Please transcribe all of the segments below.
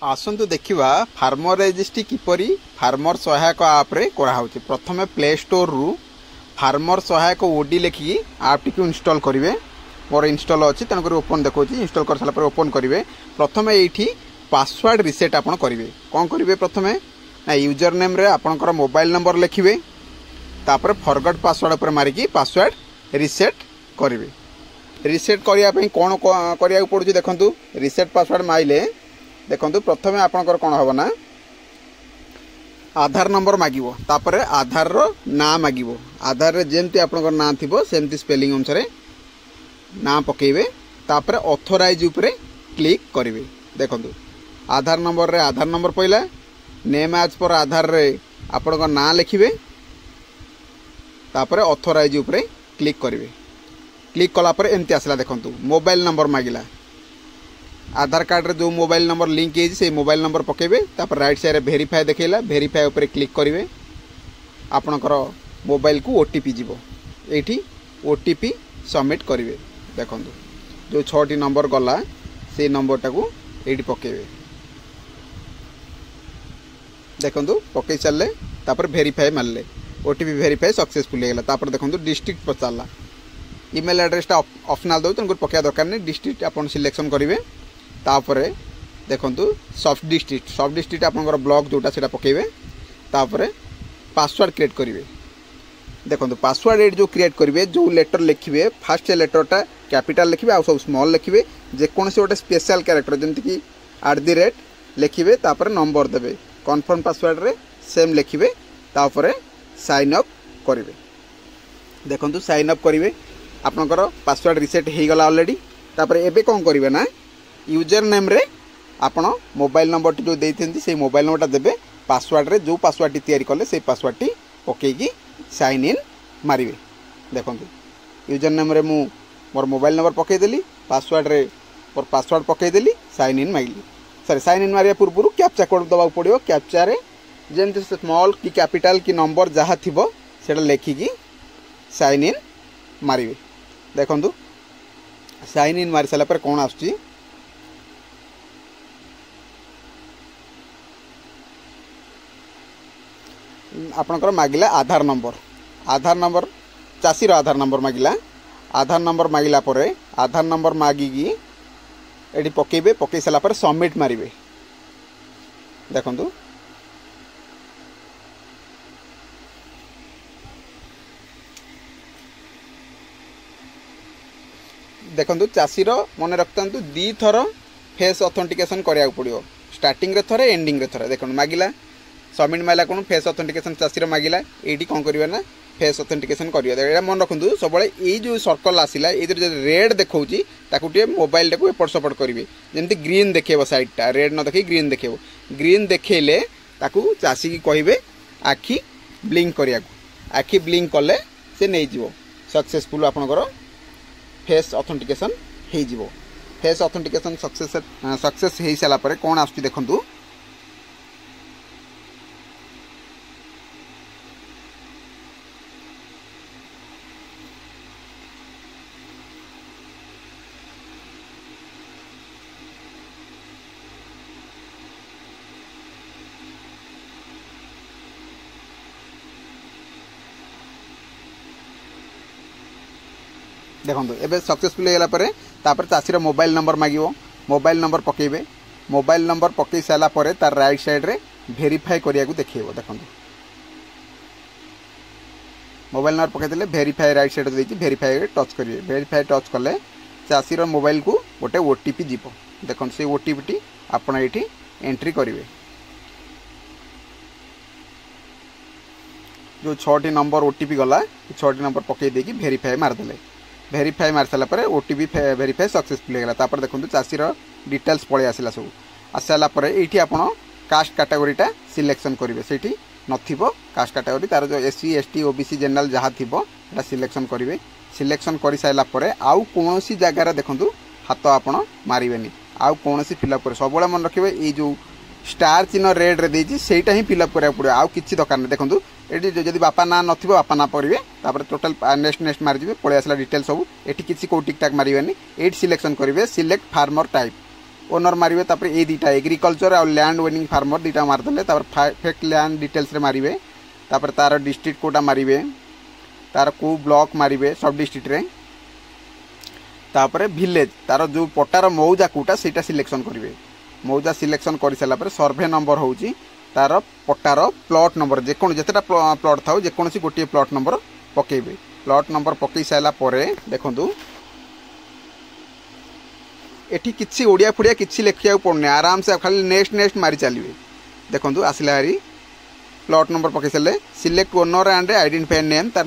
आसतु देखा farmer registry किपरि farmer सहायक आप रे करा होची। प्रथमे प्ले स्टोर रु फार्मर सहायक ओडी लेखिकी आप टी इंस्टॉल करेंगे। मोर इंस्टॉल अच्छी तेणुक ओपन देखा इंस्टॉल कर सारा ओपन करेंगे। प्रथमे ये पासवर्ड रिसेट आप करेंगे। कौन करेंगे प्रथमे ना यूजर नेम रे आपणकर मोबाइल नंबर लिखिए। तापर फॉरगॉट पासवर्ड पर मारिकी पासवर्ड रिसेट करेंगे। रिसेट करने कौन करा पड़ू देखु। रिसेट पासवर्ड माइले देखो प्रथमे आपणकर कौन हम ना आधार नंबर मागिबो। तापर आधार रो ना मागिबो। आधार रे जेमती आपणकर ना थिबो सेमती स्पेलिंग अनुसार ना पकेबे। तापर ऑथराइज उपरे क्लिक करेंगे। देखो आधार नंबर रे आधार नंबर पहला नेम एज पर आधार रे आपणकर ना लिखिबे। तापर ऑथराइज उपरे क्लिक करेंगे। क्लिक कला पर एमती आसला। देखो मोबाइल नंबर मागिला। आधार कार्ड रे जो मोबाइल नंबर लिंक है से मोबाइल नंबर पकेबे। तापर राइट साइड रे वेरीफाई देखैला। वेरीफाई ऊपर क्लिक करेंगे। आपणकर मोबाइल को ओटीपी जीवो। एठी ओटीपी सबमिट करेंगे। देखो जो 6टी नंबर गला से नंबर टाकू एठी पकेबे। देखो पकई सारे तापर वेरीफाई मारले ओटीपी वेरीफाई सक्सेसफुल होगा। तापर देखो डिस्ट्रिक्ट पचारा ईमेल एड्रेसटा ऑप्शनल दो तेणुक पकड़ा दरकार नहीं। डिस्ट्रिक्ट आप सिलेक्शन करेंगे। तापर देखो सब डिस्ट्रिक्ट आपंकर ब्लॉक जोटा से पकेबे। तापर पासवर्ड क्रिएट करेंगे। देखो पासवर्ड एट जो क्रिएट करेंगे जो लेटर लिखिए फास्ट लेटरटा कैपिटल लिखिए आउ सब स्मॉल लिखिए। जेकोसी गोटे स्पेशल कैरेक्टर जमती कि @ लिखिए। तापर नंबर देवे। कन्फर्म पासवर्ड रे सेम लिखिए। तापर साइन अप करेंगे। देखो साइन अप करेंगे। आपनकर पासवर्ड रिसेट हो गला ऑलरेडी। तापर एबे कौन करेंगे ना यूजर नेम रे आपण मोबाइल नंबर जो देते से मोबाइल नंबरटा देवे। पासवर्ड रे जो पासवर्ड टी तैयारी कले से पासवर्ड टी पकईकी साइन इन मारिवे। देखो यूजर नेम रे मु मोर मोबाइल नंबर पकईदेली। पासवर्ड रे मोर पासवर्ड पकईदेली। साइन इन माइली सॉरी साइन इन मारिया पूर्व कैप्चा कोड दबा पड़ो। कैप्चा रे जेमती स्मॉल कि कैपिटल कि नंबर जहाँ थिबो सेटा लेखिकी साइन इन मारिवे। देखो साइन इन मारी सारा पर कौन आसुची आपणकर मागिला आधार नंबर चाषीर आधार नंबर मागिला। आधार नंबर मागिला परे आधार नंबर मागिकी एटी पकेबे। पकई सारा पर सबमिट मारिबे। देखो देखो चाषीर मन रखता 2 थर फेस ऑथेंटिकेशन करा पड़ो। स्टार्टिंग रे थरे एंडिंग रे थरे। देखो मागिला सबमिट माइला कौन फेस ऑथेंटिकेशन चाषीर मागिला। ये कौन करिवे ना फेस ऑथेंटिकेशन करिया। मन रखु सब ये जो सर्कल आसला ये रेड देखौची ताकू टे मोबाइल टाकू एपट सपट करेंगे। जमती ग्रीन देखेबो साइडटा रेड न देखे ग्रीन देखेबो। ग्रीन देखेले ताकू चाषी की कहिबे आखि ब्लिंक करिया। आखि ब्लिंक कले से नहीं जीवो सक्सेसफुल आपनकर फेस ऑथेंटिकेशन हो जीवो। फेस ऑथेंटिकेशन सक्सेस हो सारा पर कौन आसुची देखंतु देखो एबे सक्सेसफुल होगा पर चाषीर मोबाइल नंबर मागिबो। मोबाइल नंबर पकेबे। मोबाइल नंबर पकई सारा पर तार राइट साइड रे वेरीफाई करिया को देखिबो। देखो मोबाइल नंबर पकईदेले वेरीफाई राइट साइड देती वेरीफाई टच करेंगे। वेरीफाई टच कले चाषीर मोबाइल को गोटे ओटीपी जीवो। देखो से ओटीपी टी आपण ये एंट्री करेंगे। जो 6टी नंबर ओटीपी गला 6टी नंबर पकई देकी वेरीफाई मारदेले। वेरीफाई मार सारा पर ओटीपी वेरीफाई सक्सेसफुल होगा। तापर देखो चाषीर डिटेल्स पड़े आसला सब आसाला पर ये आपड़ कास्ट कैटेगरीटा सिलेक्शन करेंगे। से नथिबो कास्ट कैटेगरी तार जो SC ST OBC जनरल जहाँ थी सिलेक्शन करेंगे। सिलेक्शन कर सारा पर आउ कौन जगार देखो हाथ आपण मारे आउ कौन फिलअप कर सब मन रखिए। ये जो स्टार चिन्ह रेड रे देजी सेटा ही फिलअप करा पड़ो। आउ किछि दरकार नहीं। देखो ये जब बापा ना नथिबो बापा ना पड़े तापर टोटल नेक्स्ट मारिजे पड़े आसला डिटेल सब। ये किसी को टिक टाक मारे। ये सिलेक्शन करेंगे सिलेक्ट फार्मर टाइप ओनर मारे तापर ये दुटा एग्रीकल्चर आ लैंड ओनिंग फार्मर दुटा मारदेले फैक्ट लैंड डिटेल्स रे मारे तापर तार डिस्ट्रिक्ट कोटा मारे तार को ब्लॉक मारे सब डिस्ट्रिक्ट रे तापर विलेज तार जो पट्टार मौजा कोटा सेटा सिलेक्शन करेंगे मौजा सिलेक्शन कर सारापर सर्भे नंबर हूँ तार पट्टार प्लॉट नंबर जेको जितेटा प्लॉट था जेकोसी गोटे प्लॉट नंबर पकेबे प्लॉट नंबर पकई सारापर देखूँ एठी किसी ओडिया फुड़िया किसी लिखा पड़ने आराम से खाली नेक्स्ट नेक्स्ट मारी चलिए देखूँ आसला हारी प्लॉट नंबर पकई सारे select owner and identify name तार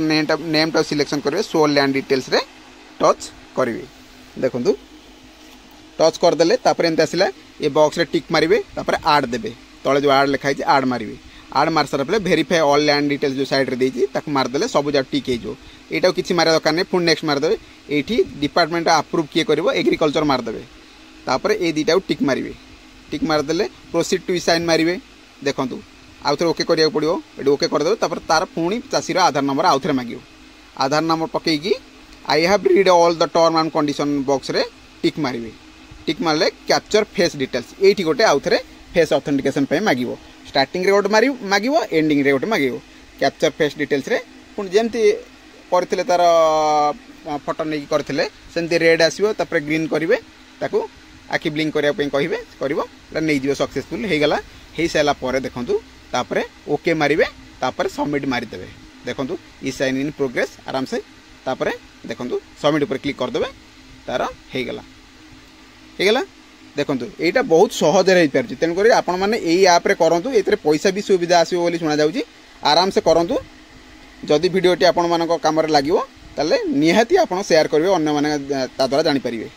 नेम टा सिलेक्शन करेंगे शो लैंड डिटेल्स रे टच करेंगे देखूँ टच करदे एमती आसला ये बॉक्स रे टिक मारे तापर आड देवे तले जो आड लिखाई आड मारे आड मार सारा पे भेरीफाई ऑल लैंड डिटेल्स जो साइड रे देती मारदे सब जगह टिक हो यहाँ किसी मारे दरकार नहीं पुणी नेक्स्ट मारदे ये डिपार्टमेंट अप्रूव किए कर एग्रीकल्चर मारदे तापर ये दुटा टिक मारे टिक मारदे प्रोसीड टू साइन मारे देखूँ आउ थे ओके करा पड़ो ये ओके करदे तार पुणी चाषीर आधार नंबर आउ थे मांग आधार नंबर पकईकी I have read all the term and condition box रे टिक मारे टिक मारे कैप्चर फेस डिटेल्स ये गोटे आउ थे फेस ऑथेंटिकेशन मांग स्टार्टिंग रे गोटे मांग एंडिंग रे गोटे मांग कैप्चर फेस डिटेल्स रे पुणी जमती करथिले तार फोटो नहीं करथिले सेमती रेड आसीबो तापर ग्रीन करिवे ताकू आखि ब्लिंक करिया पई कहिबे करबो नहीं जीव सक्सेसफुल हे गला हे साला परे देखंतु तापर ओके मारिवे तापर सबमिट मारि देबे देखंतु ई साइन इन प्रोग्रेस आराम से तापर देखंतु सबमिट ऊपर क्लिक कर देबे तार हे गला देखंतु एटा बहुत सहज रे पारछि तेन करी आपण माने एई ऐप रे करंतु एतरे पैसा भी सुविधा आसीबो बोली सुना जाउछि आराम से करंतु जदि वीडियोटी आपण मानक काम रे लागिवो ताले निहाती आपण शेयर करिवे अन्य माने ता द्वारा जानि परिबे।